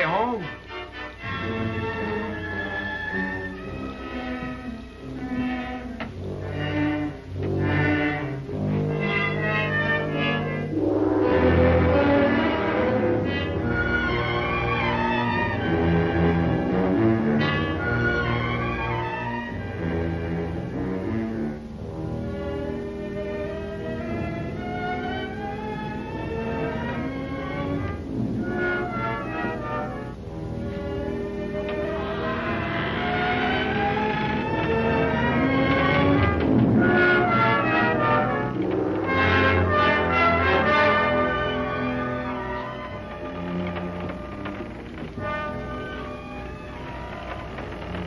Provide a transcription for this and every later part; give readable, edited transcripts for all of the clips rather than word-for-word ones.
Anybody home?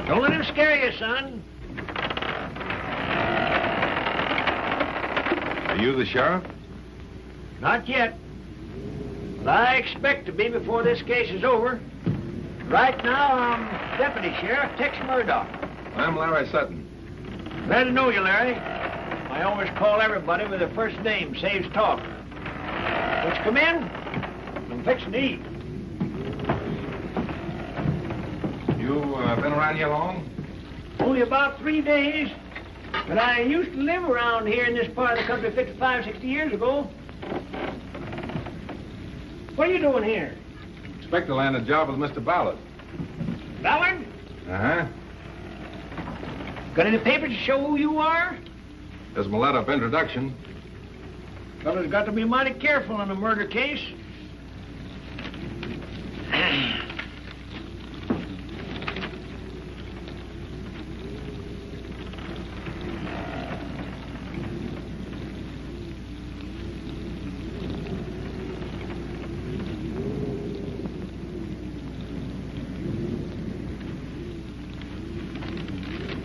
Don't let him scare you, son. Are you the sheriff? Not yet. But I expect to be before this case is over. Right now, I'm Deputy Sheriff Tex Murdoch. I'm Larry Sutton. Glad to know you, Larry. I always call everybody with their first name. Saves talk. Let's come in. I'm fixing to eat. You been around here long? Only about 3 days. But I used to live around here in this part of the country 55, 60 years ago. What are you doing here? Expect to land a job with Mr. Ballard. Ballard? Uh-huh. Got any papers to show who you are? There's my let-up introduction. Fella's got to be mighty careful in a murder case.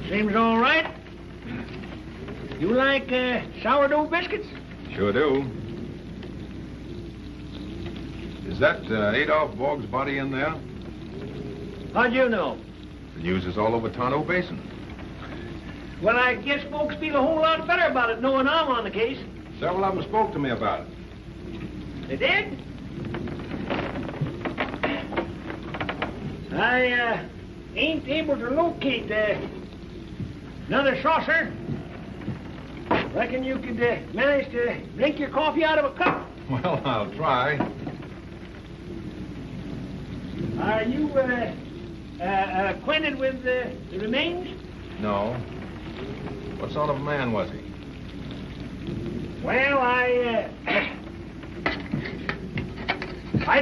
Seems all right. You like sourdough biscuits? Sure do. Is that Adolph Borg's body in there? How'd you know? The news is all over Tonto Basin. Well, I guess folks feel a whole lot better about it knowing I'm on the case. Several of them spoke to me about it. They did? I ain't able to locate another saucer. Reckon you could manage to drink your coffee out of a cup. Well, I'll try. Are you acquainted with the remains? No. What sort of a man was he? Well, I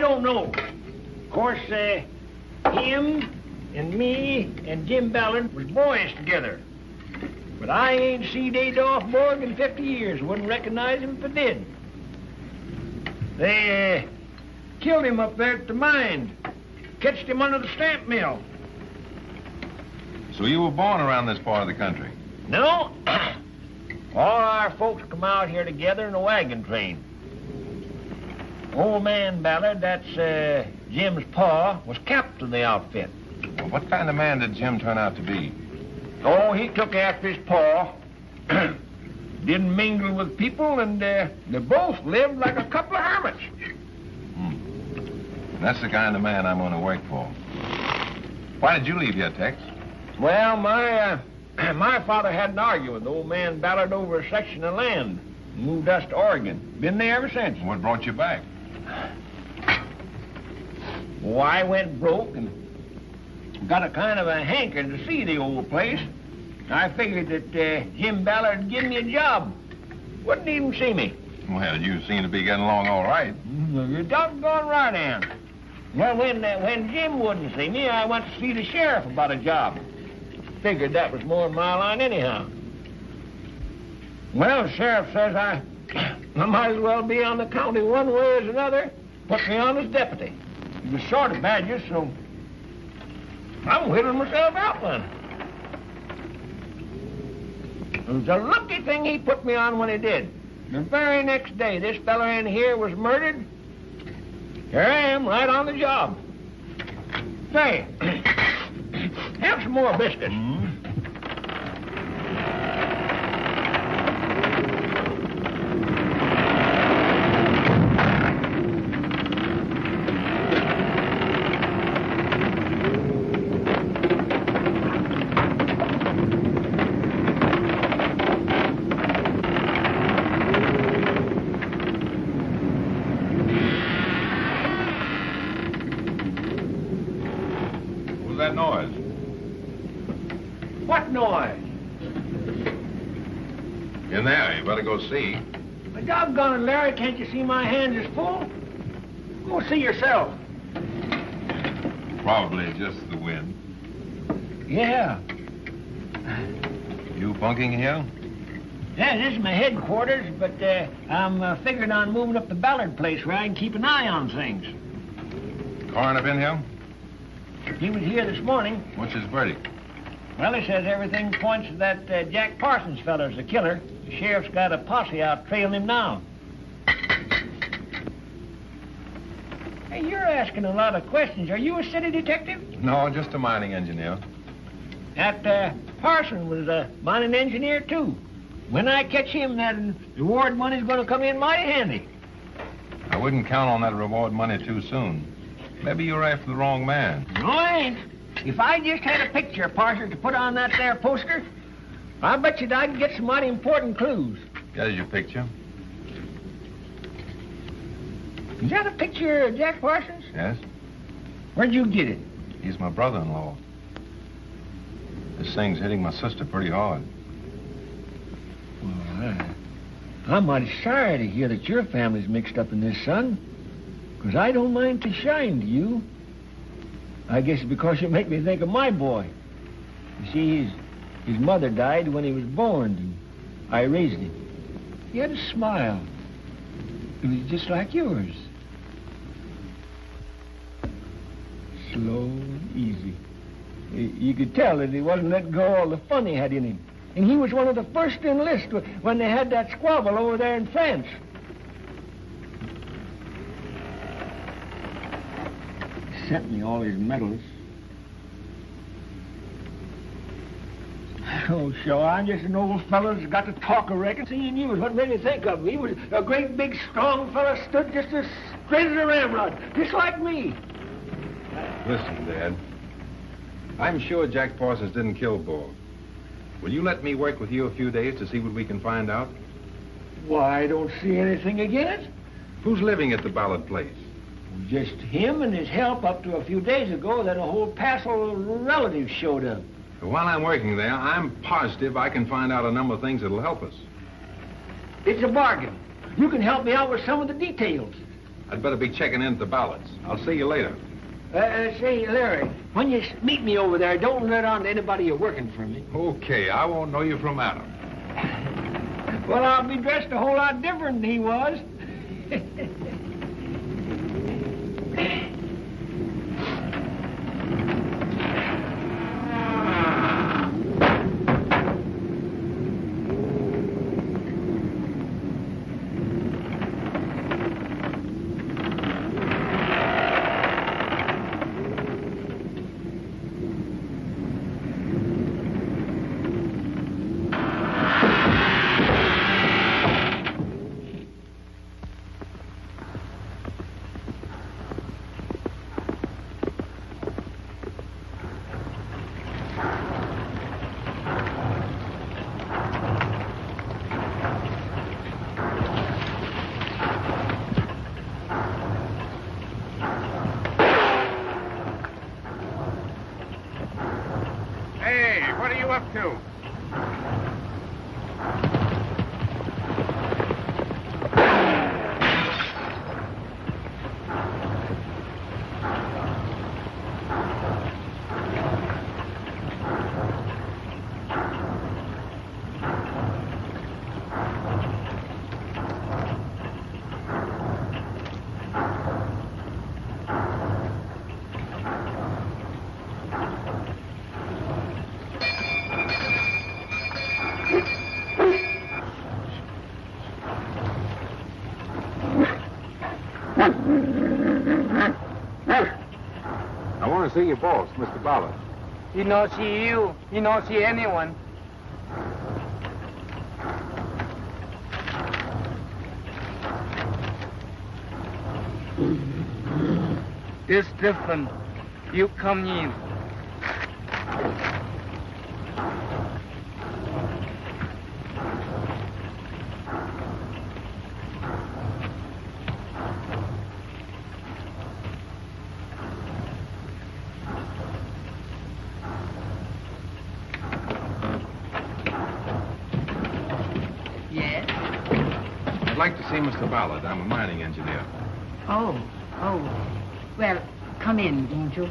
don't know. Of course, him and me and Jim Ballard was boys together. But I ain't seen Adolph Borg in 50 years. Wouldn't recognize him if I did. They killed him up there at the mine. Catched him under the stamp mill. So you were born around this part of the country? No. All our folks come out here together in a wagon train. Old man Ballard, that's Jim's pa, was captain of the outfit. Well, what kind of man did Jim turn out to be? Oh, he took after his pa. Didn't mingle with people, and they both lived like a couple of hermits. That's the kind of man I'm going to work for. Why did you leave here, Tex? Well, my father had an argument with old man Ballard over a section of land. Moved us to Oregon. Been there ever since. What brought you back? Well, I went broke and got a kind of a hankering to see the old place. I figured that Jim Ballard would give me a job. Wouldn't even see me. Well, you seem to be getting along all right. You're doggone right, Ann. Well, when Jim wouldn't see me, I went to see the sheriff about a job. Figured that was more in my line anyhow. Well, the sheriff says I might as well be on the county one way as another. Put me on as deputy. He was short of badges, so I'm whittling myself out one. It was a lucky thing he put me on when he did. The very next day, this fella in here was murdered. Here I am, right on the job. Say, have some more biscuits. was that noise? What noise? In there. You better go see. But doggone it, Larry, can't you see my hands is full? Go see yourself. Probably just the wind. Yeah. You bunking here? Yeah, this is my headquarters, but I'm figuring on moving up to Ballard Place where I can keep an eye on things. Coroner been here? He was here this morning. What's his verdict? Well, he says everything points to that Jack Parsons feller's the killer. The sheriff's got a posse out trailing him now. Hey, you're asking a lot of questions. Are you a city detective? No, just a mining engineer. That Parsons was a mining engineer, too. When I catch him, that reward money's going to come in mighty handy. I wouldn't count on that reward money too soon. Maybe you're after the wrong man. No, I ain't. If I just had a picture of Parsons to put on that there poster, I bet you I could get some mighty important clues. There's your picture. Is that a picture of Jack Parsons? Yes. Where'd you get it? He's my brother-in-law. This thing's hitting my sister pretty hard. Well, I'm mighty sorry to hear that your family's mixed up in this, son. Because I don't mind to shine to you. I guess it's because you make me think of my boy. You see, his mother died when he was born, and I raised him. He had a smile. It was just like yours. Slow and easy. You could tell that he wasn't letting go all the fun he had in him. And he was one of the first to enlist when they had that squabble over there in France. He sent me all his medals. Oh, sure, I'm just an old fellow that's got to talk, I reckon. Seeing you is what made me think of him. He was a great, big, strong fellow, stood just as straight as a ramrod, just like me. Listen, Dad. I'm sure Jack Parsons didn't kill Bull. Will you let me work with you a few days to see what we can find out? Why, I don't see anything against it. Who's living at the Ballard place? Just him and his help up to a few days ago. Then a whole passel of relatives showed up. While I'm working there, I'm positive I can find out a number of things that'll help us. It's a bargain. You can help me out with some of the details. I'd better be checking in at the Ballards. I'll see you later. Say, Larry, when you meet me over there, don't let on to anybody you're working for me. Okay, I won't know you from Adam. Well, I'll be dressed a whole lot different than he was. See your boss, Mr. Ballard. He not see you. He not see anyone. It's different. You come in. see Mr. Ballard. I'm a mining engineer. Oh. Well, come in, won't you?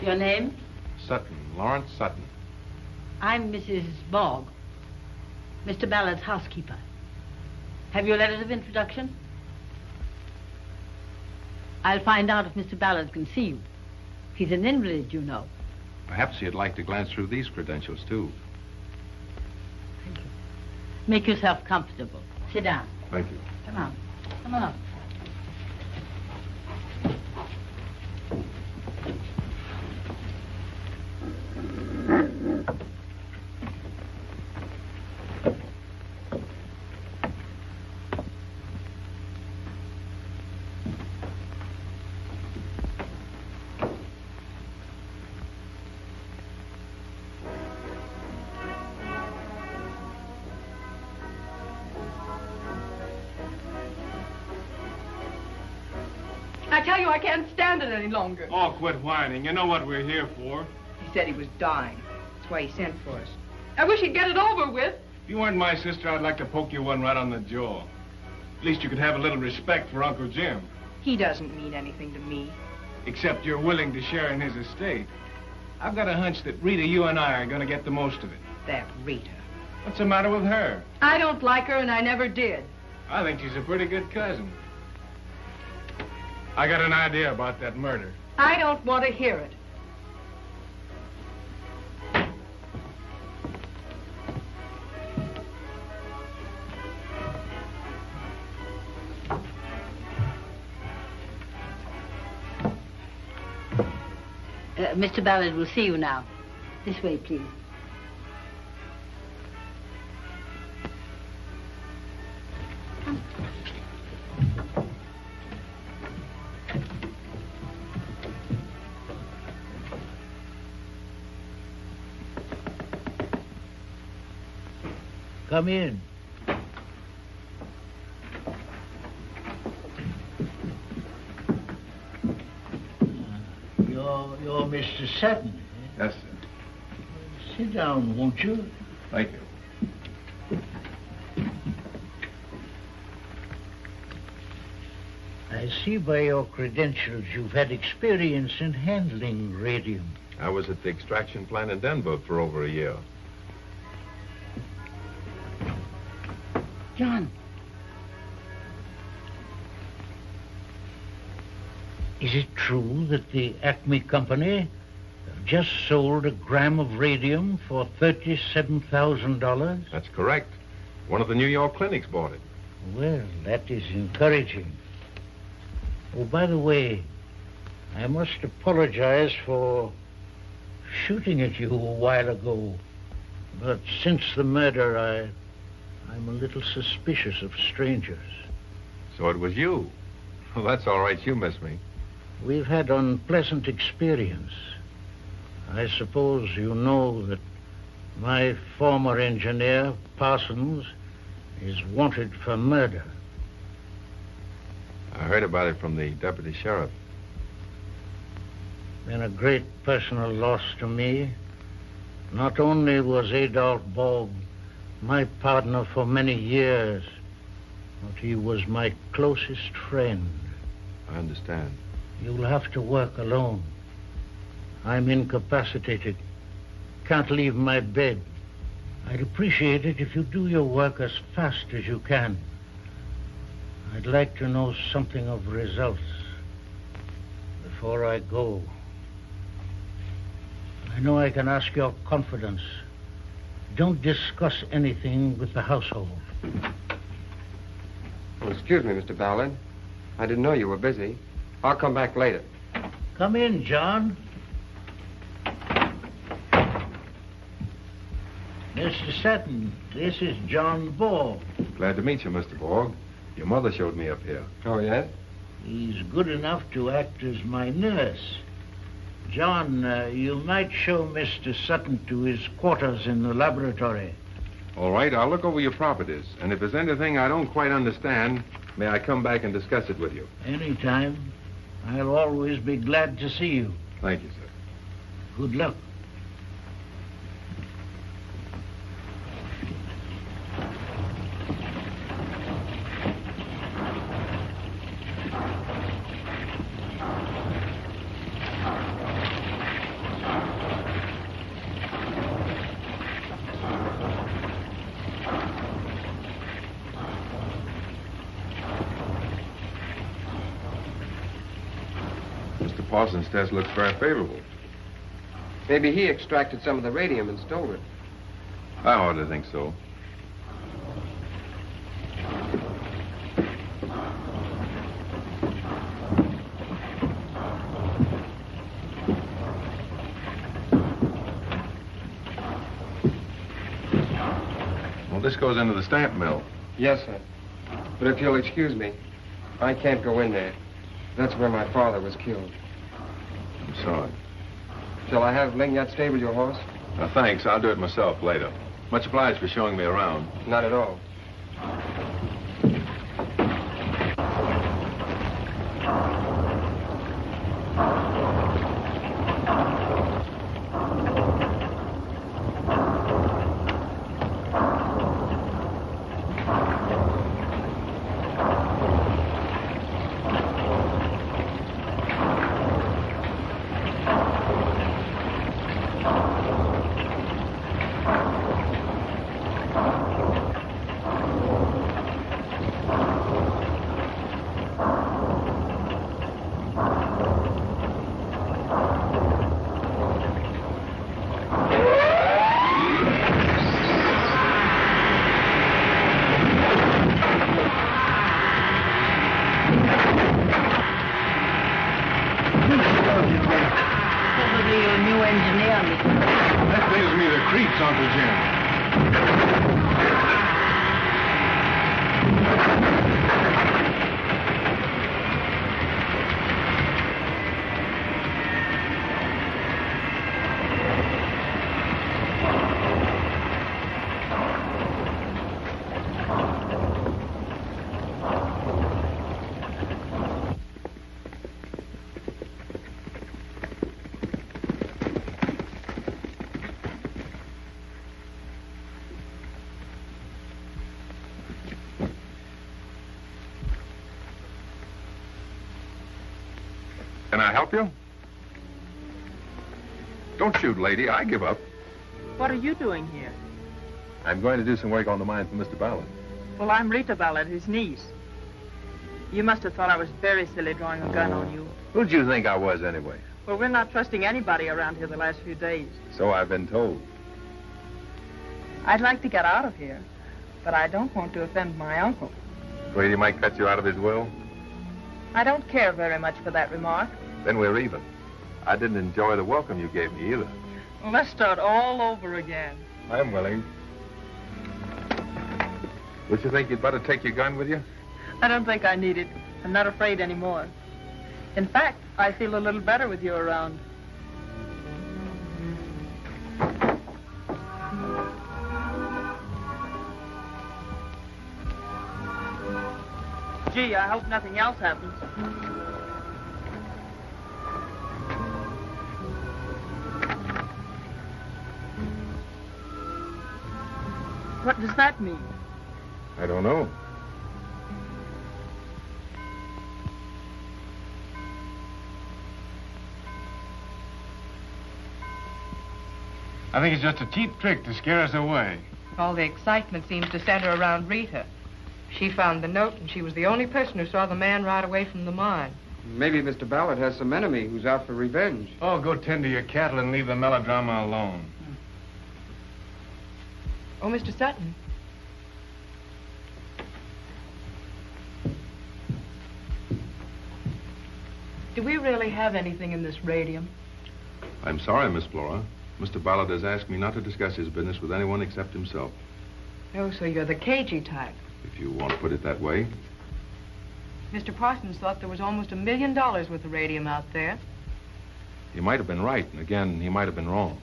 Your name? Sutton, Lawrence Sutton. I'm Mrs. Bogg, Mr. Ballard's housekeeper. Have your letters of introduction? I'll find out if Mr. Ballard can see you. He's an invalid, you know. Perhaps you'd like to glance through these credentials, too. Thank you. Make yourself comfortable. Sit down. Thank you. Come on. Come on. I tell you, I can't stand it any longer. Oh, quit whining. You know what we're here for. He said he was dying. That's why he sent for us. I wish he'd get it over with. If you weren't my sister, I'd like to poke you one right on the jaw. At least you could have a little respect for Uncle Jim. He doesn't mean anything to me. Except you're willing to share in his estate. I've got a hunch that Rita, you and I are going to get the most of it. That Rita. What's the matter with her? I don't like her, and I never did. I think she's a pretty good cousin. I got an idea about that murder. I don't want to hear it. Mr. Ballard will see you now. This way, please. Come in. You're Mr. Sutton. Eh? Yes, sir. Sit down, won't you? Thank you. I see by your credentials you've had experience in handling radium. I was at the extraction plant in Denver for over a year. John. Is it true that the Acme Company have just sold a gram of radium for $37,000? That's correct. One of the New York clinics bought it. Well, that is encouraging. Oh, by the way, I must apologize for shooting at you a while ago. But since the murder, I'm a little suspicious of strangers. So it was you. Well, that's all right. You miss me. We've had unpleasant experience. I suppose you know that my former engineer, Parsons, is wanted for murder. I heard about it from the deputy sheriff. Been a great personal loss to me. Not only was Adolph Bogg my partner for many years, but he was my closest friend. I understand. You'll have to work alone. I'm incapacitated. Can't leave my bed. I'd appreciate it if you do your work as fast as you can. I'd like to know something of results before I go. I know I can ask your confidence. Don't discuss anything with the household. Oh, excuse me, Mr. Ballard. I didn't know you were busy. I'll come back later. Come in, John. Mr. Sutton, this is John Bogg. Glad to meet you, Mr. Bogg. Your mother showed me up here. Oh, yes? He's good enough to act as my nurse. John, you might show Mr. Sutton to his quarters in the laboratory. All right, I'll look over your properties. And if there's anything I don't quite understand, may I come back and discuss it with you? Anytime. I'll always be glad to see you. Thank you, sir. Good luck. Mr. Parsons' test looks very favorable. Maybe he extracted some of the radium and stole it. I hardly think so. Well, this goes into the stamp mill. Yes, sir. But if you'll excuse me, I can't go in there. That's where my father was killed. I'm sorry. Shall I have Lingyat stable your horse? Thanks. I'll do it myself later. Much obliged for showing me around. Not at all. Can I help you? Don't shoot, lady. I give up. What are you doing here? I'm going to do some work on the mine for Mr. Ballard. Well, I'm Rita Ballard, his niece. You must have thought I was very silly drawing a gun on you. Who'd you think I was anyway? Well, we're not trusting anybody around here the last few days. So I've been told. I'd like to get out of here, but I don't want to offend my uncle. Afraid he might cut you out of his will? I don't care very much for that remark. Then we're even. I didn't enjoy the welcome you gave me either. Well, let's start all over again. I'm willing. Would you think you'd better take your gun with you? I don't think I need it. I'm not afraid anymore. In fact, I feel a little better with you around. Gee, I hope nothing else happens. What does that mean? I don't know. I think it's just a cheap trick to scare us away. All the excitement seems to center around Rita. She found the note, and she was the only person who saw the man ride away from the mine. Maybe Mr. Ballard has some enemy who's out for revenge. Oh, go tend to your cattle and leave the melodrama alone. Oh, Mr. Sutton. Do we really have anything in this radium? I'm sorry, Miss Flora. Mr. Ballard has asked me not to discuss his business with anyone except himself. Oh, so you're the cagey type. If you want to put it that way. Mr. Parsons thought there was almost $1 million worth of radium out there. He might have been right, and again, he might have been wrong.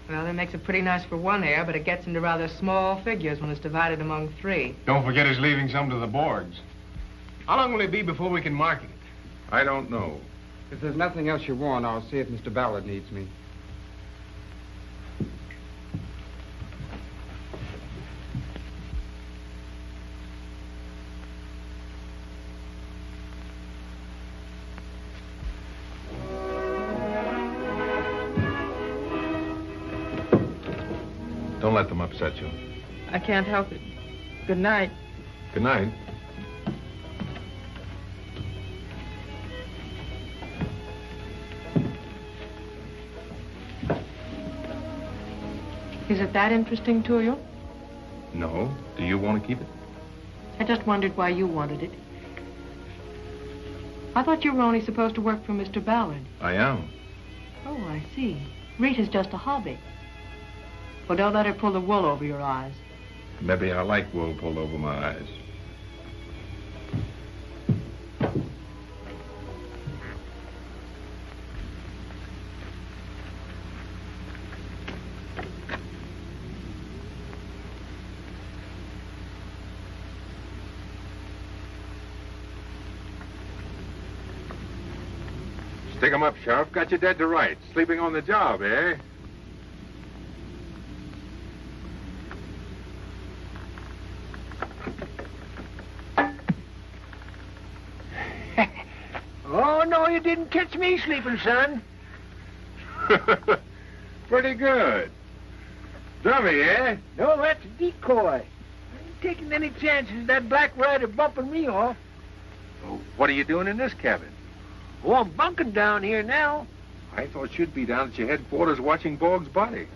Well, that makes it pretty nice for one heir, but it gets into rather small figures when it's divided among three. Don't forget he's leaving some to the boards. How long will it be before we can market it? I don't know. If there's nothing else you want, I'll see if Mr. Ballard needs me. Don't let them upset you. I can't help it. Good night. Good night. Is it that interesting to you? No. Do you want to keep it? I just wondered why you wanted it. I thought you were only supposed to work for Mr. Ballard. I am. Oh, I see. Rita's just a hobby. Well, don't let her pull the wool over your eyes. Maybe I like wool pulled over my eyes. Stick 'em up, Sheriff. Got you dead to rights. Sleeping on the job, eh? Oh, no, you didn't catch me sleeping, son. Pretty good. Dummy, eh? No, that's a decoy. I ain't taking any chances that black rider bumping me off. Oh, what are you doing in this cabin? Oh, I'm bunking down here now. I thought you'd be down at your headquarters watching Boggs' body.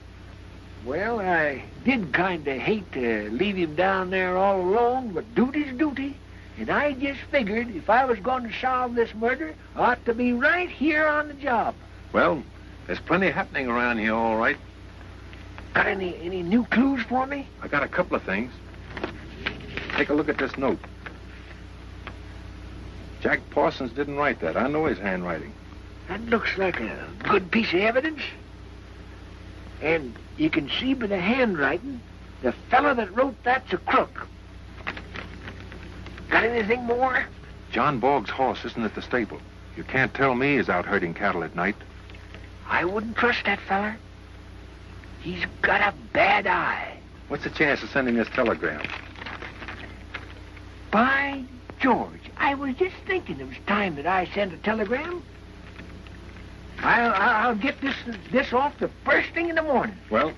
Well, I did kind of hate to leave him down there all alone, but duty's duty. And I just figured if I was going to solve this murder, I ought to be right here on the job. Well, there's plenty happening around here, all right. Got any new clues for me? I got a couple of things. Take a look at this note. Jack Parsons didn't write that. I know his handwriting. That looks like a good piece of evidence. And you can see by the handwriting, the fellow that wrote that's a crook. Got anything more? John Boggs' horse isn't at the stable. You can't tell me he's out herding cattle at night. I wouldn't trust that fella. He's got a bad eye. What's the chance of sending this telegram? By George, I was just thinking it was time that I sent a telegram. I'll get this off the first thing in the morning. Well,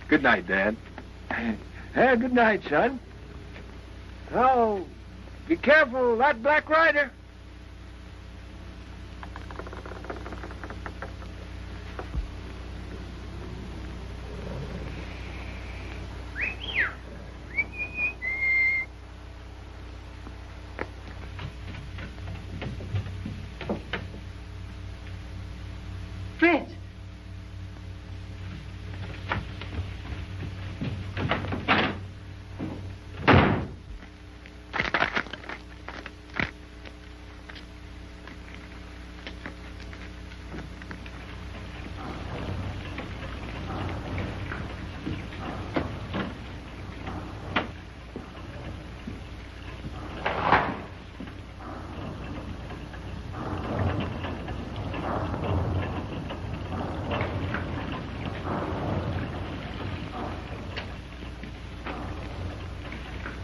good night, Dad. Good night, son. Oh, be careful of that black rider. Fritz!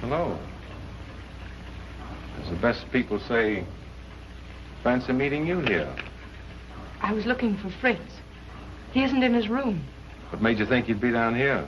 Hello. As the best people say, fancy meeting you here. I was looking for Fritz. He isn't in his room. What made you think you'd be down here?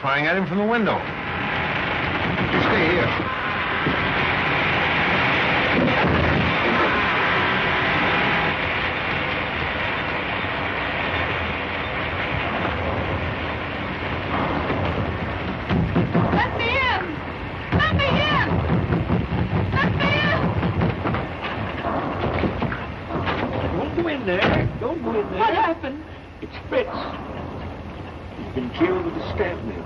Firing at him from the window. You stay here. Let me in! Let me in! Let me in! Don't go in there. Don't go in there. What happened? It's Fritz. He's been killed with a stab nail.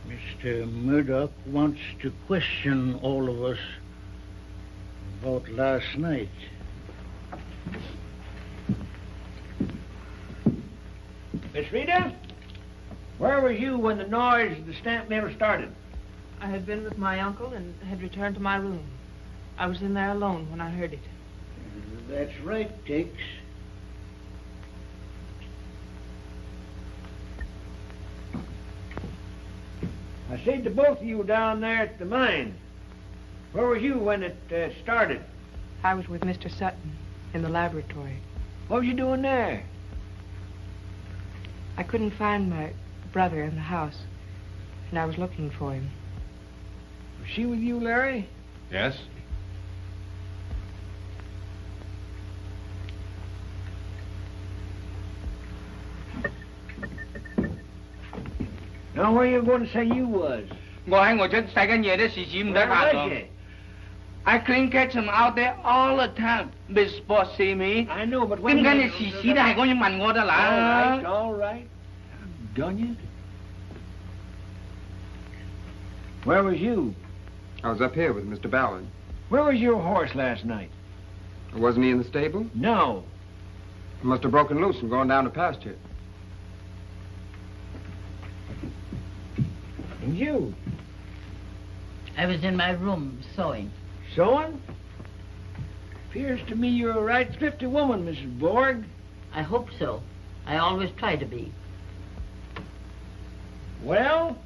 Mr. Murdoch wants to question all of us about last night. Miss Rita, where was you when the noise of the stamp mill started? I had been with my uncle and had returned to my room. I was in there alone when I heard it. That's right, Tex. I said to both of you down there at the mine, where was you when it started? I was with Mr. Sutton in the laboratory. What was you doing there? I couldn't find my brother in the house, and I was looking for him. Was she with you, Larry? Yes? Now, where you going to say you was? 我喺我出洗緊嘢啲時時唔得 Where 閒 was 咯。 you? I couldn't catch him out there all the time. Miss Boss see me. I know, but when 點解你時時都係咁樣問我得 All 啦 right, all right. Done you? Where was you? I was up here with Mr. Ballard. Where was your horse last night? Wasn't he in the stable? No. He must have broken loose and gone down to pasture. And you? I was in my room sewing. Sewing? Appears to me you're a right thrifty woman, Mrs. Borg. I hope so. I always try to be. Well,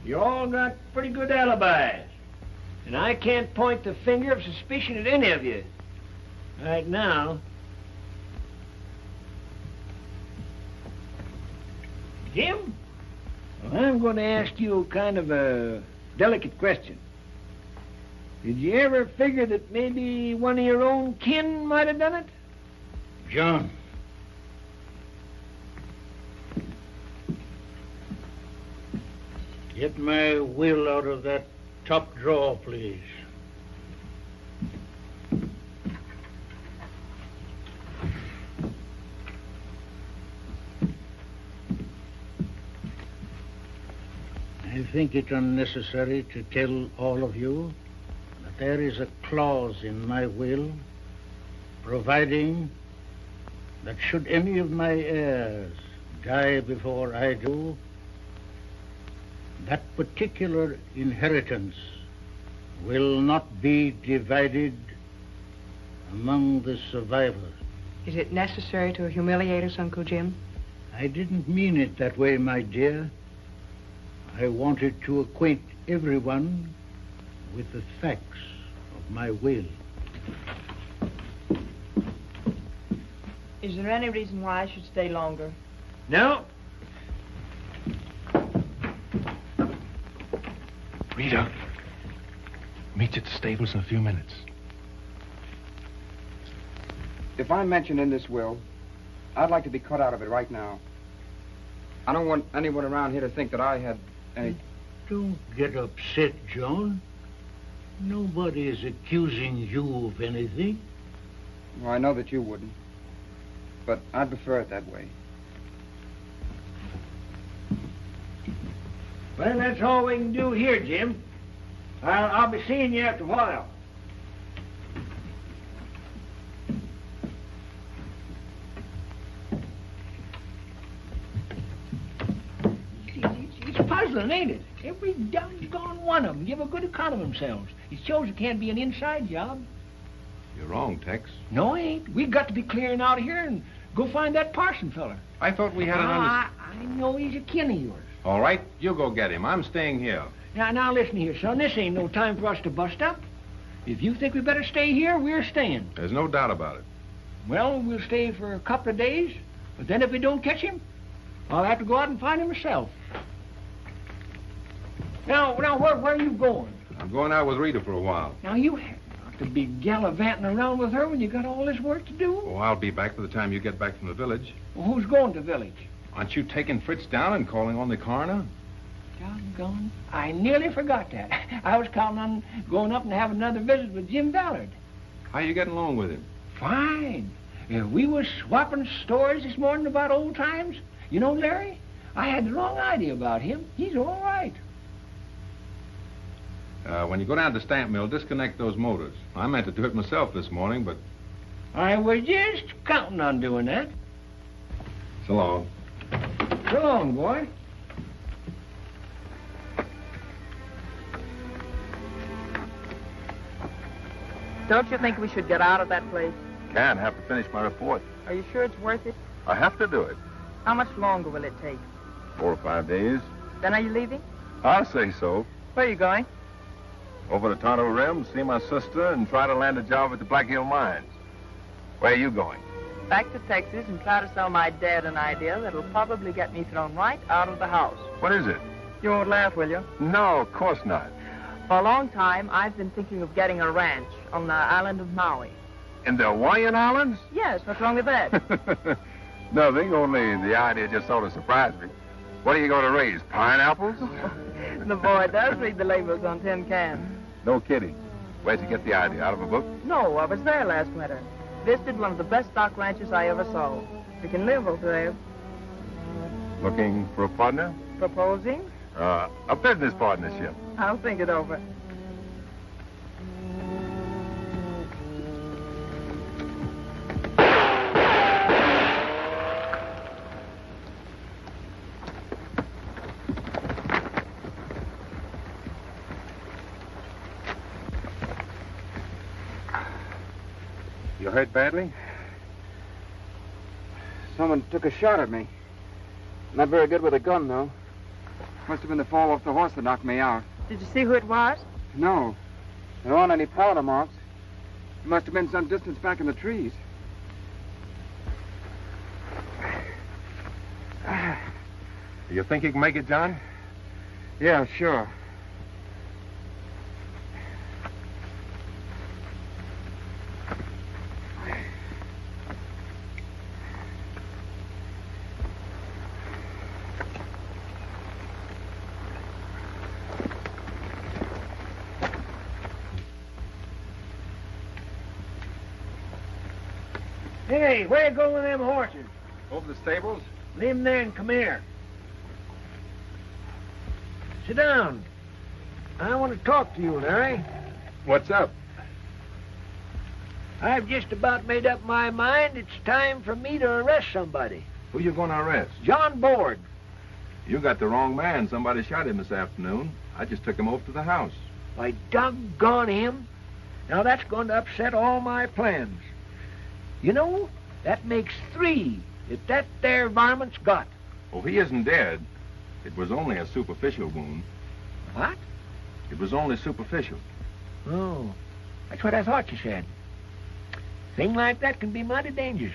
you all got pretty good alibis. And I can't point the finger of suspicion at any of you. Right now. Jim? Well, I'm going to ask you kind of a delicate question. Did you ever figure that maybe one of your own kin might have done it? John. Get my will out of that top drawer, please. I think it unnecessary to tell all of you that there is a clause in my will providing that should any of my heirs die before I do, that particular inheritance will not be divided among the survivors. Is it necessary to humiliate us, Uncle Jim? I didn't mean it that way, my dear. I wanted to acquaint everyone with the facts of my will. Is there any reason why I should stay longer? No. Rita, meet you at the stables in a few minutes. If I'm mentioned in this will, I'd like to be cut out of it right now. I don't want anyone around here to think that I had any... Don't get upset, John. Nobody is accusing you of anything. Well, I know that you wouldn't. But I'd prefer it that way. Well, that's all we can do here, Jim. I'll be seeing you after a while. It's puzzling, ain't it? Every doggone one of them give a good account of themselves. It shows it can't be an inside job. You're wrong, Tex. No, it ain't. We've got to be clearing out of here and go find that Parson fella. I thought we had an I know he's a kin of yours. All right, you go get him. I'm staying here. Now, listen here, son. This ain't no time for us to bust up. If you think we better stay here, we're staying. There's no doubt about it. Well, we'll stay for a couple of days. But then if we don't catch him, I'll have to go out and find him myself. Now, where are you going? I'm going out with Rita for a while. Now, you have not to be gallivanting around with her when you got all this work to do. Oh, I'll be back by the time you get back from the village. Well, who's going to the village? Aren't you taking Fritz down and calling on the coroner? Doggone. I nearly forgot that. I was counting on going up and having another visit with Jim Ballard. How you getting along with him? Fine. We were swapping stories this morning about old times. You know, Larry, I had the wrong idea about him. He's all right. When you go down to the stamp mill, disconnect those motors. I meant to do it myself this morning, but... I was just counting on doing that. So long. So long, boy. Don't you think we should get out of that place? Can't. Have to finish my report. Are you sure it's worth it? I have to do it. How much longer will it take? 4 or 5 days. Then are you leaving? I say so. Where are you going? Over to Tonto Rim, see my sister, and try to land a job at the Black Hill Mines. Where are you going? Back to Texas and try to sell my dad an idea that'll probably get me thrown right out of the house. What is it? You won't laugh, will you? No, of course not. For a long time, I've been thinking of getting a ranch on the island of Maui. In the Hawaiian Islands? Yes, what's wrong with that? Nothing, only the idea just sort of surprised me. What are you going to raise, pineapples? The boy does read the labels on tin cans. No kidding. Where'd you get the idea? Out of a book? No, I was there last winter. Visited one of the best stock ranches I ever saw. You can live over there. Looking for a partner? Proposing? A business partnership. I'll think it over. You hurt badly? Someone took a shot at me. Not very good with a gun, though. Must have been the fall off the horse that knocked me out. Did you see who it was? No. There aren't any powder marks. It must have been some distance back in the trees. Do you think you can make it, John? Yeah, sure. Hey, where you going with them horses? Over the stables? Leave them there and come here. Sit down. I want to talk to you, Larry. What's up? I've just about made up my mind it's time for me to arrest somebody. Who you going to arrest? John Board. You got the wrong man. Somebody shot him this afternoon. I just took him over to the house. Why, doggone him. Now, that's going to upset all my plans. You know, that makes 3 that there varmint's got. Oh, he isn't dead. It was only a superficial wound. What? It was only superficial. Oh, that's what I thought you said. Thing like that can be mighty dangerous.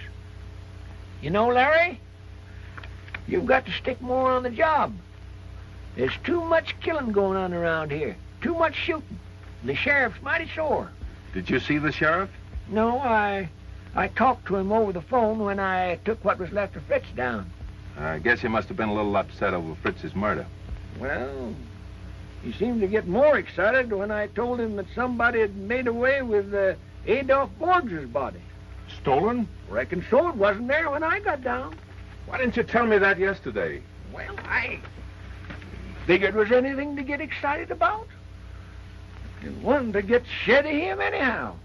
You know, Larry, you've got to stick more on the job. There's too much killing going on around here. Too much shooting. And the sheriff's mighty sore. Did you see the sheriff? No, I talked to him over the phone when I took what was left of Fritz down. I guess he must have been a little upset over Fritz's murder. Well, he seemed to get more excited when I told him that somebody had made away with Adolf Borg's body. Stolen? Reckon so. It wasn't there when I got down. Why didn't you tell me that yesterday? Well, I figured it was anything to get excited about. And one to get shed of him anyhow.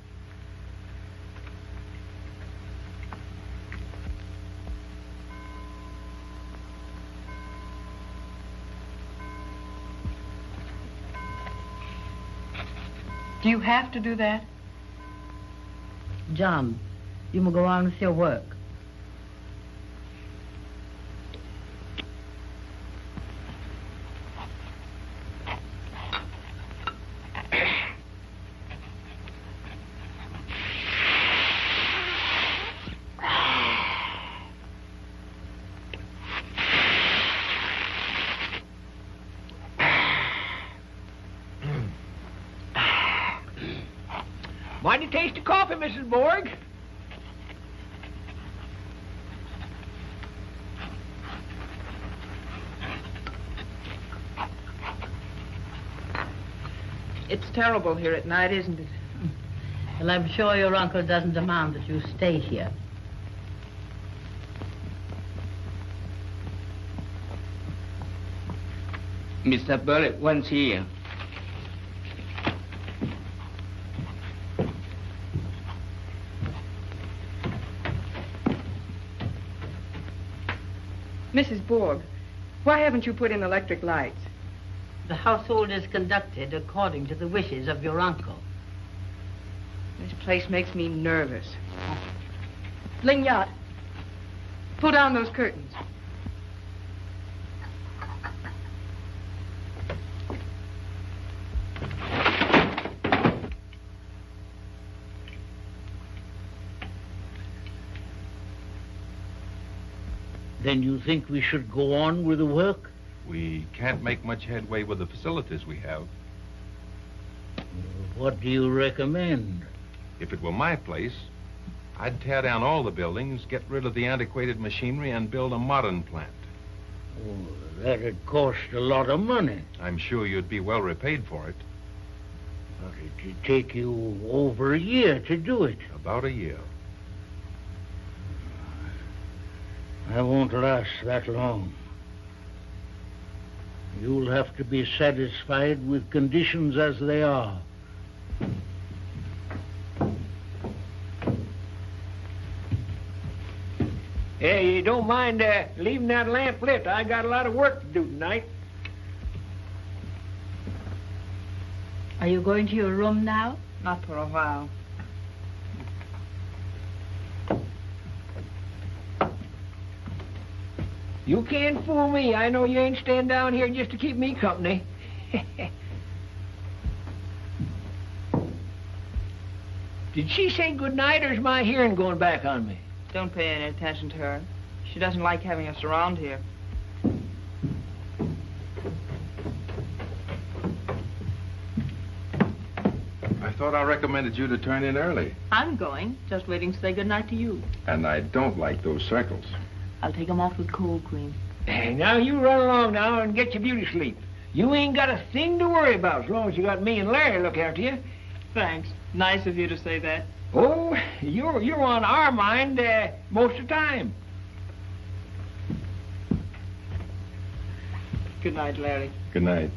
Do you have to do that? John, you must go on with your work. Mighty tasty coffee, Mrs. Borg. It's terrible here at night, isn't it? Well, I'm sure your uncle doesn't demand that you stay here. Mr. Bullet wants here. Mrs. Borg, Why haven't you put in electric lights? The household is conducted according to the wishes of your uncle. This place makes me nervous. Lingyat, pull down those curtains. Then you think we should go on with the work? We can't make much headway with the facilities we have. What do you recommend? If it were my place, I'd tear down all the buildings, get rid of the antiquated machinery, and build a modern plant. Oh, that'd cost a lot of money. I'm sure you'd be well repaid for it. But it'd take you over a year to do it. About a year. I won't last that long. You'll have to be satisfied with conditions as they are. Hey, you don't mind leaving that lamp lit? I got a lot of work to do tonight. Are you going to your room now? Not for a while. You can't fool me. I know you ain't staying down here just to keep me company. Did she say good night, or is my hearing going back on me? Don't pay any attention to her. She doesn't like having us around here. I thought I recommended you to turn in early. I'm going. Just waiting to say good night to you. And I don't like those circles. I'll take 'em off with cold cream. Hey, now you run along now and get your beauty sleep. You ain't got a thing to worry about as long as you got me and Larry to look after you. Thanks. Nice of you to say that. Oh, you're on our mind most of the time. Good night, Larry. Good night.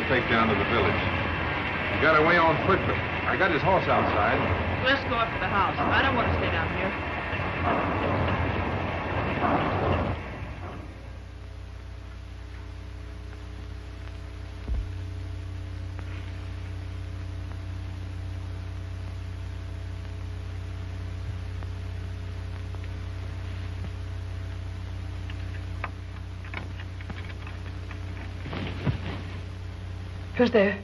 Take down to the village. He got away on quickly. I got his horse outside. Let's go up to the house. I don't want to stay down here. Who's there?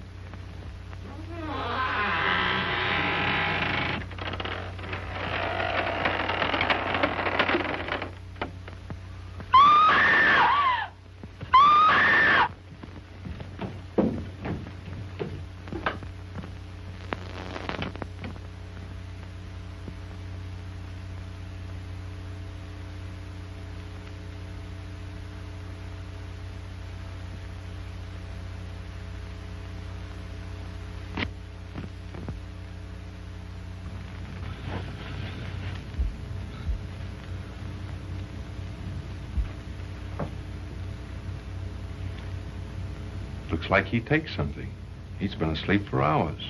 Looks like he takes something. He's been asleep for hours.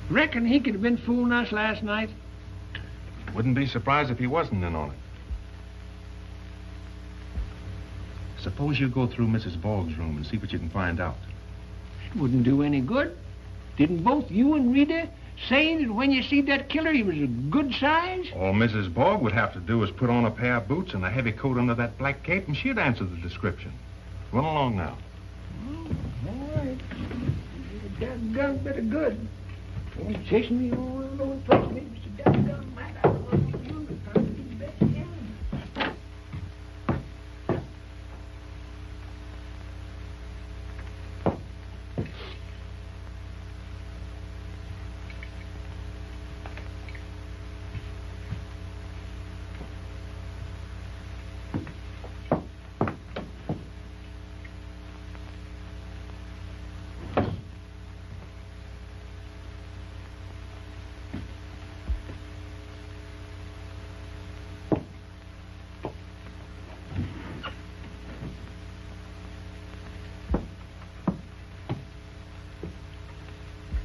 Reckon he could have been fooling us last night? Wouldn't be surprised if he wasn't in on it. Suppose you go through Mrs. Boggs' room and see what you can find out. It wouldn't do any good. Didn't both you and Rita say that when you see that killer, he was a good size? All Mrs. Boggs would have to do is put on a pair of boots and a heavy coat under that black cape, and she'd answer the description. Run along now. Oh, all right. You're a doggone bit of good. Don't chase me all over the place, maybe it's a doggone matter. I want you to try to do the best you can.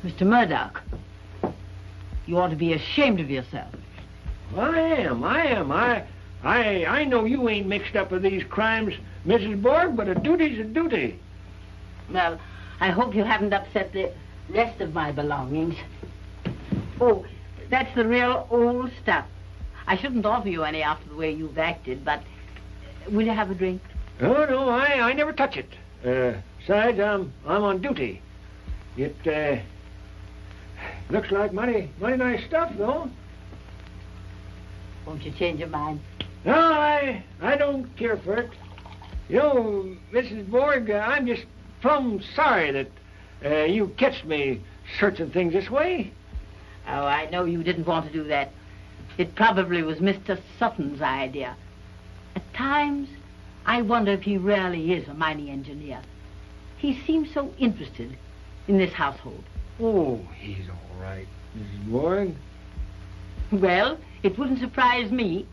Mr. Murdoch, you ought to be ashamed of yourself. I am. I know you ain't mixed up with these crimes, Mrs. Borg, but a duty's a duty. Well, I hope you haven't upset the rest of my belongings. Oh, that's the real old stuff. I shouldn't offer you any after the way you've acted, but will you have a drink? Oh, no, I never touch it. Besides, I'm on duty. It, looks like mighty nice stuff, though. Won't you change your mind? No, I don't care for it. You know, Mrs. Borg, I'm just plumb sorry that you catched me searching things this way. Oh, I know you didn't want to do that. It probably was Mr. Sutton's idea. At times, I wonder if he really is a mining engineer. He seems so interested in this household. Oh, he's all right, Mrs. Borg. Well, it wouldn't surprise me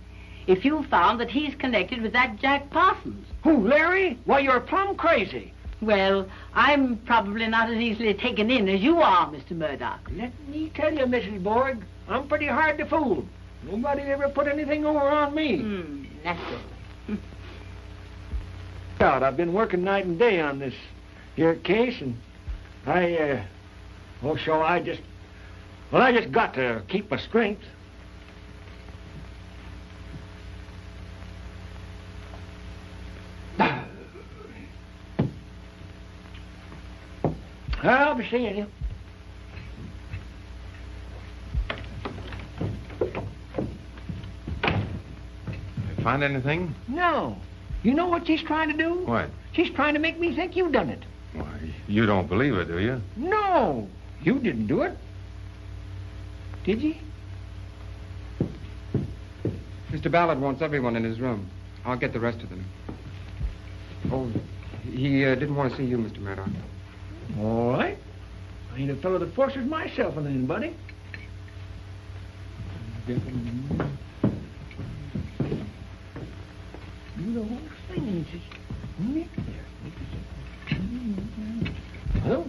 if you found that he's connected with that Jack Parsons. Who, Larry? Why, you're plumb crazy. Well, I'm probably not as easily taken in as you are, Mr. Murdoch. Let me tell you, Mrs. Borg, I'm pretty hard to fool. Nobody ever put anything over on me. Naturally. I've been working night and day on this here case, and I just got to keep my strength. I'll be seeing you. Find anything? No. You know what she's trying to do? What? She's trying to make me think you done it. Why, you don't believe it, do you? No, you didn't do it. Did you? Mr. Ballard wants everyone in his room. I'll get the rest of them. Oh, he didn't want to see you, Mr. Murdoch. All right. I ain't a fellow that forces myself on anybody. Do the whole thing. Just nip there. Well,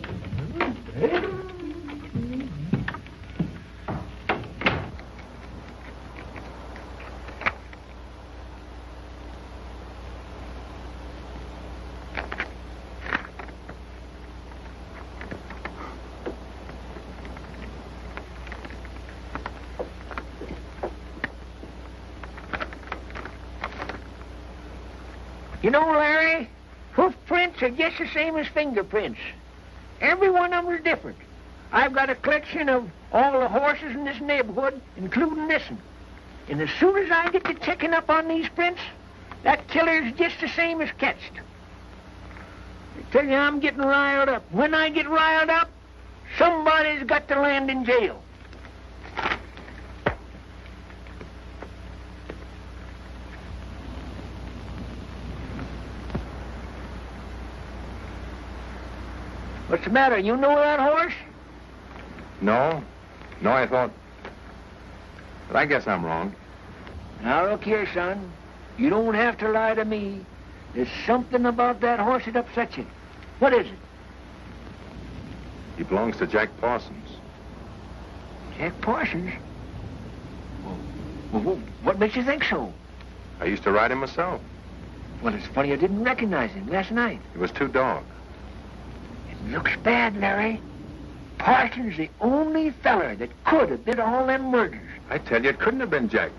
you know, Larry, hoof prints are just the same as fingerprints. Every one of them is different. I've got a collection of all the horses in this neighborhood, including this one. And as soon as I get to checking up on these prints, that killer's just the same as catched. I tell you, I'm getting riled up. When I get riled up, somebody's got to land in jail. What's the matter? You know that horse? No. No, I thought... But I guess I'm wrong. Now, look here, son. You don't have to lie to me. There's something about that horse that upsets you. What is it? He belongs to Jack Parsons. Jack Parsons? Well, what makes you think so? I used to ride him myself. Well, it's funny I didn't recognize him last night. He was too dark. It looks bad, Larry. Parsons the only feller that could have did all them murders. I tell you, it couldn't have been Jack.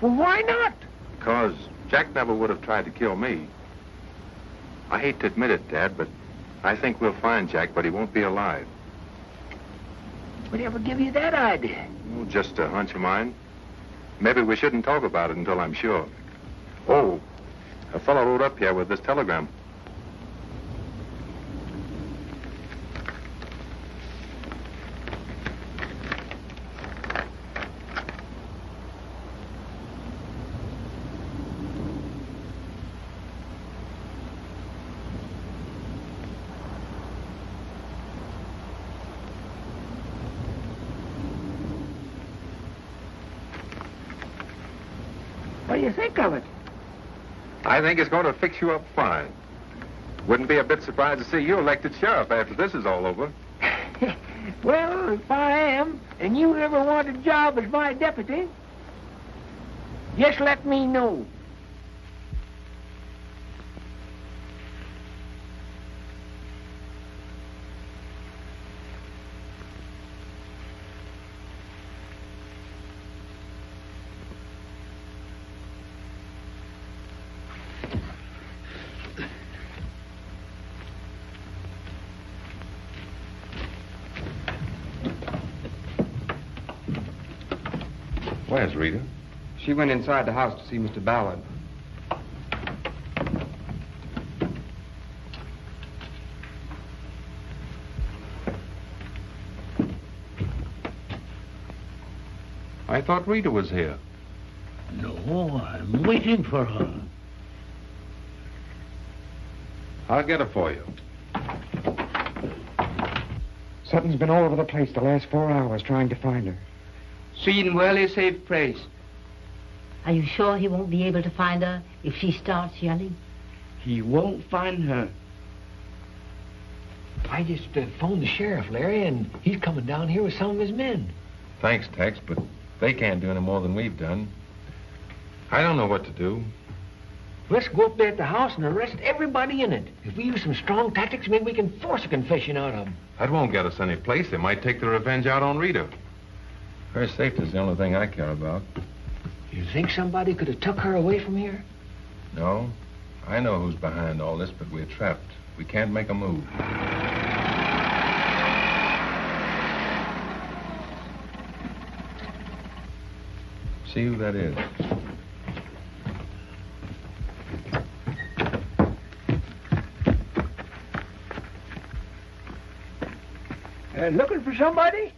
Well, why not? Because Jack never would have tried to kill me. I hate to admit it, Dad, but I think we'll find Jack, but he won't be alive. Whatever give you that idea? Well, just a hunch of mine. Maybe we shouldn't talk about it until I'm sure. Oh, a fellow rode up here with this telegram. What do you think of it? I think it's going to fix you up fine. Wouldn't be a bit surprised to see you elected sheriff after this is all over. Well, if I am, and you ever want a job as my deputy, just let me know. Where's Rita? She went inside the house to see Mr. Ballard. I thought Rita was here. No, I'm waiting for her. I'll get her for you. Sutton's been all over the place the last 4 hours trying to find her. She in very safe place. Are you sure he won't be able to find her if she starts yelling? He won't find her. I just phoned the sheriff, Larry, and he's coming down here with some of his men. Thanks, Tex, but they can't do any more than we've done. I don't know what to do. Let's go up there at the house and arrest everybody in it. If we use some strong tactics, maybe we can force a confession out of them. That won't get us any place. They might take their revenge out on Rita. Her safety's the only thing I care about. You think somebody could have took her away from here? No. I know who's behind all this, but we're trapped. We can't make a move. See who that is. Looking for somebody?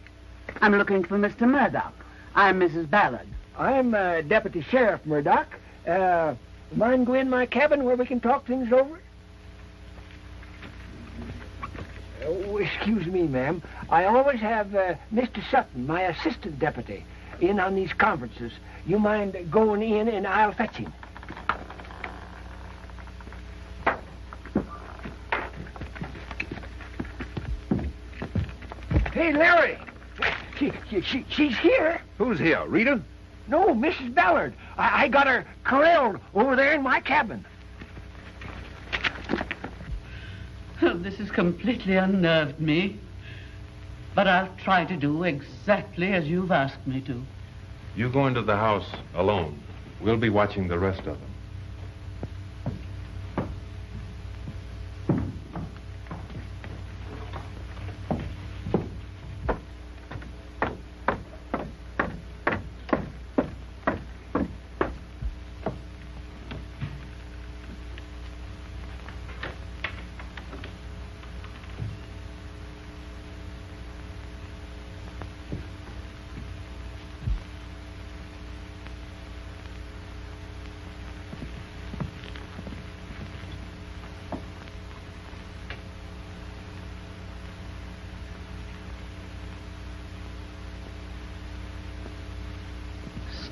I'm looking for Mr. Murdoch. I'm Mrs. Ballard. I'm Deputy Sheriff Murdoch. Mind go in my cabin where we can talk things over? Oh, excuse me, ma'am. I always have Mr. Sutton, my assistant deputy, in on these conferences. You mind going in and I'll fetch him? Hey, Larry! She's here. Who's here, Rita? No, Mrs. Ballard. I got her corralled over there in my cabin. This has completely unnerved me. But I'll try to do exactly as you've asked me to. You go into the house alone. We'll be watching the rest of them.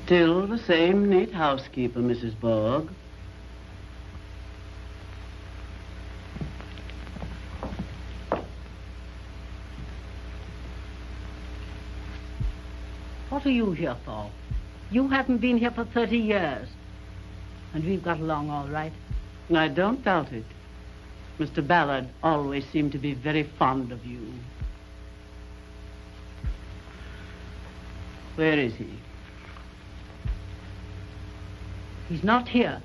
Still the same neat housekeeper, Mrs. Borg. What are you here for? You haven't been here for 30 years. And we've got along all right. I don't doubt it. Mr. Ballard always seemed to be very fond of you. Where is he? He's not here.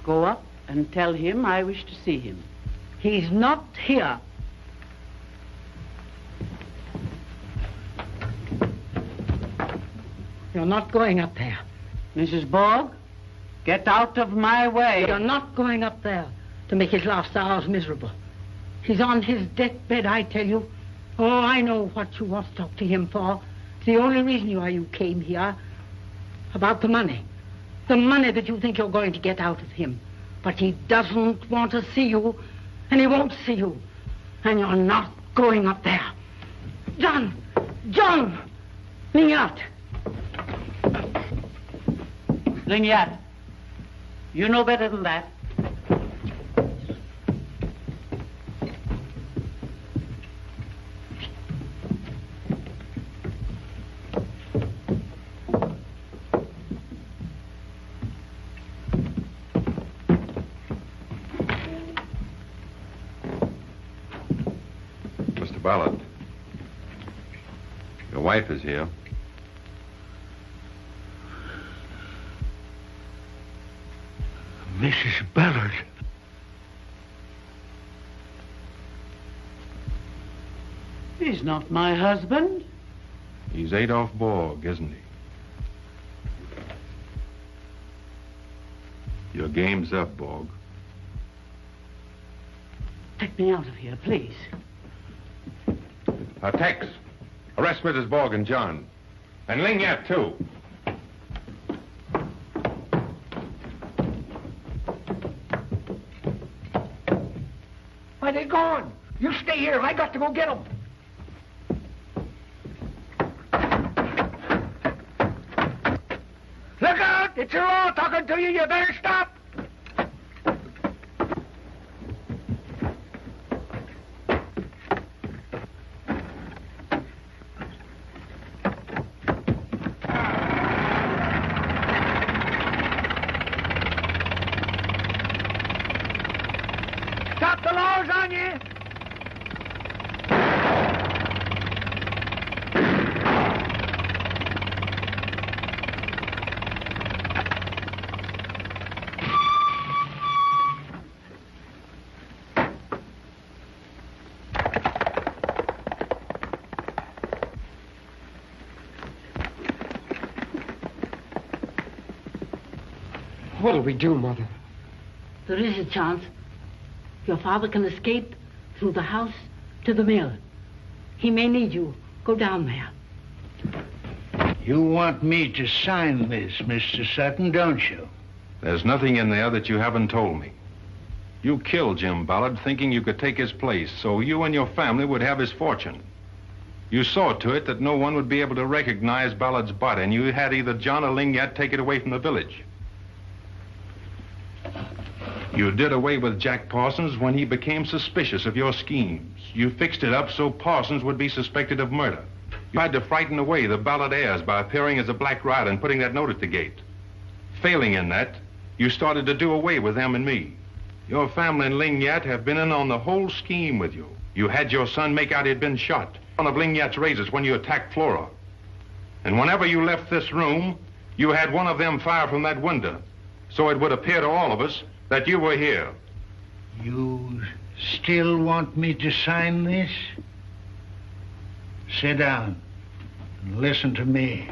Go up and tell him I wish to see him. He's not here. You're not going up there. Mrs. Borg, get out of my way. You're not going up there to make his last hours miserable. He's on his deathbed, I tell you. Oh, I know what you want to talk to him for. It's the only reason you came here. About the money. The money that you think you're going to get out of him. But he doesn't want to see you, and he won't see you. And you're not going up there. John! John! Lignat! Lignat, you know better than that. Ballard. Your wife is here. Mrs. Ballard. He's not my husband. He's Adolph Borg, isn't he? Your game's up, Borg. Take me out of here, please. Tex, arrest Mrs. Borg and John. And Lignat, too. Why, they're gone. You stay here. I got to go get them. Look out! It's the law talking to you. You better stop. What'll we do, Mother? There is a chance. Your father can escape through the house to the mill. He may need you Go down there. You want me to sign this, Mr. Sutton, don't you? There's nothing in there that you haven't told me. You killed Jim Ballard thinking you could take his place so you and your family would have his fortune. You saw to it that no one would be able to recognize Ballard's body, and you had either John or Ling Yat take it away from the village. You did away with Jack Parsons when he became suspicious of your schemes. You fixed it up so Parsons would be suspected of murder. You tried to frighten away the Ballard heirs by appearing as a black rider and putting that note at the gate. Failing in that, you started to do away with them and me. Your family and Ling Yat have been in on the whole scheme with you. You had your son make out he'd been shot. One of Ling Yat's razors when you attacked Flora. And whenever you left this room, you had one of them fire from that window, so it would appear to all of us that you were here. You still want me to sign this? Sit down and listen to me.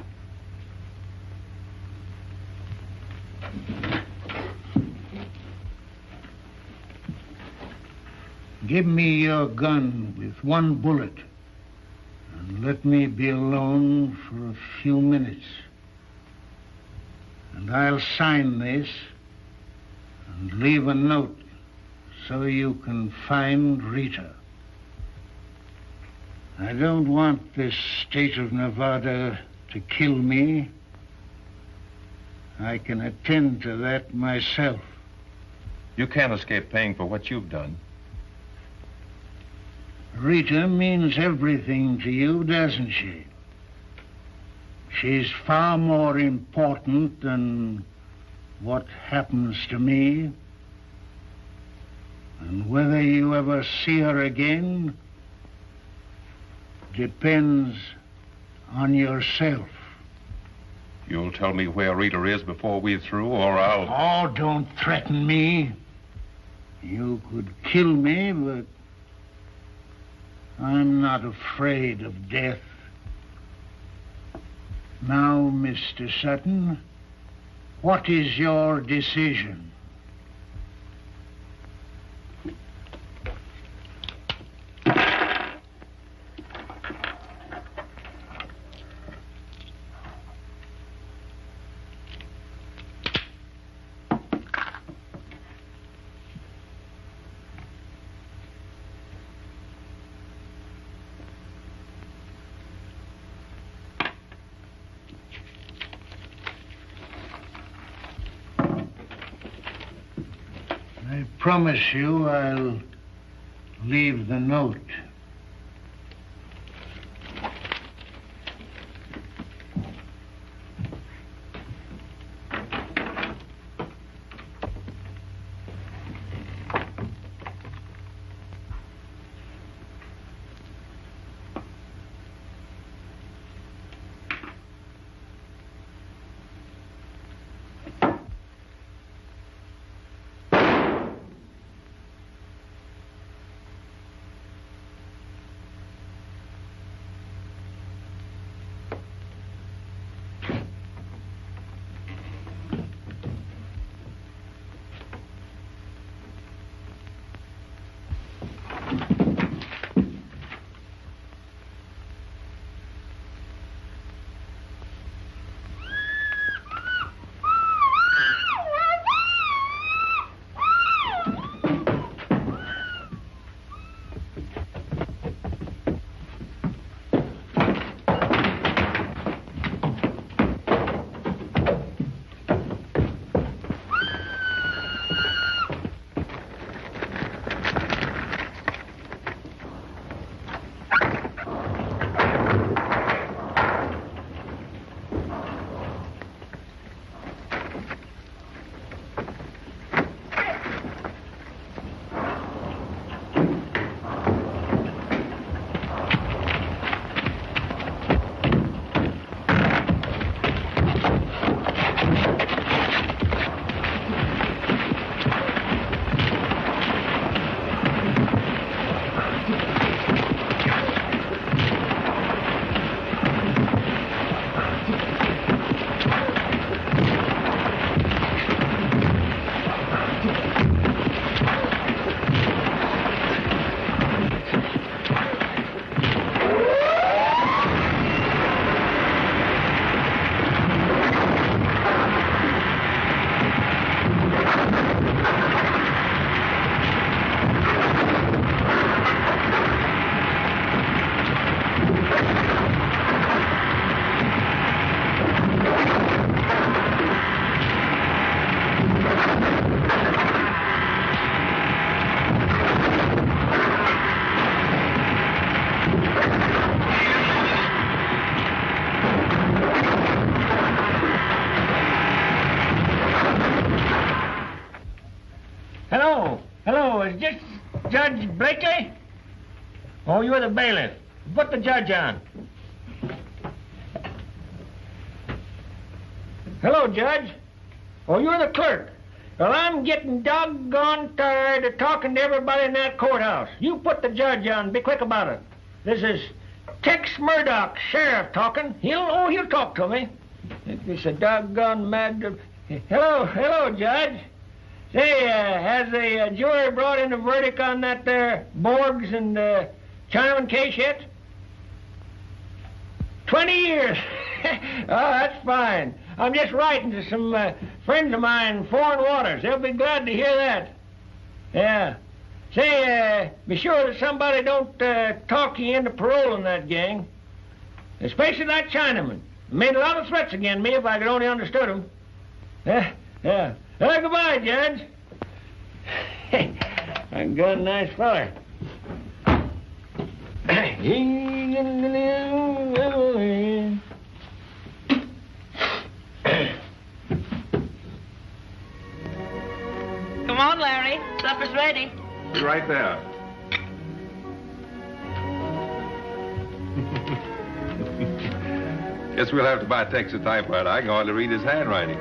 Give me your gun with one bullet and let me be alone for a few minutes. And I'll sign this and leave a note so you can find Rita. I don't want this state of Nevada to kill me. I can attend to that myself. You can't escape paying for what you've done. Rita means everything to you, doesn't she? She's far more important than what happens to me. And whether you ever see her again depends on yourself. You'll tell me where Rita is before we're through, or I'll... Oh, don't threaten me. You could kill me, but I'm not afraid of death. Now, Mr. Sutton, what is your decision? I promise you I'll leave the note. is this Judge Blakely? Oh, you're the bailiff. Put the judge on. Hello, Judge. Oh, you're the clerk. Well, I'm getting doggone tired of talking to everybody in that courthouse. You put the judge on. Be quick about it. This is Tex Murdoch, sheriff, talking. He'll talk to me. It's a doggone mad... Hello, Judge. Say, has the jury brought in a verdict on that there Borgs and Chinaman case yet? 20 years. Oh, that's fine. I'm just writing to some friends of mine in foreign waters. They'll be glad to hear that. Yeah. Say, be sure that somebody don't talk you into paroling that gang. Especially that Chinaman. Made a lot of threats against me if I could only understood them. Yeah. Well, goodbye, Judge. I'm a good, nice feller. Come on, Larry. Supper's ready. Be right there. Guess we'll have to buy Tex a typewriter. I can hardly read his handwriting.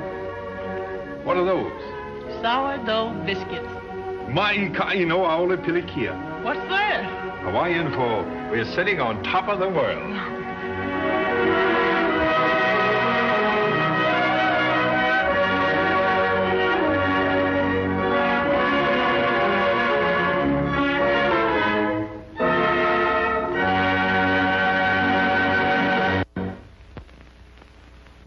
What are those? Sourdough biscuits. Mein Kaino Aole Pilikia. What's that? Hawaiian for we're sitting on top of the world.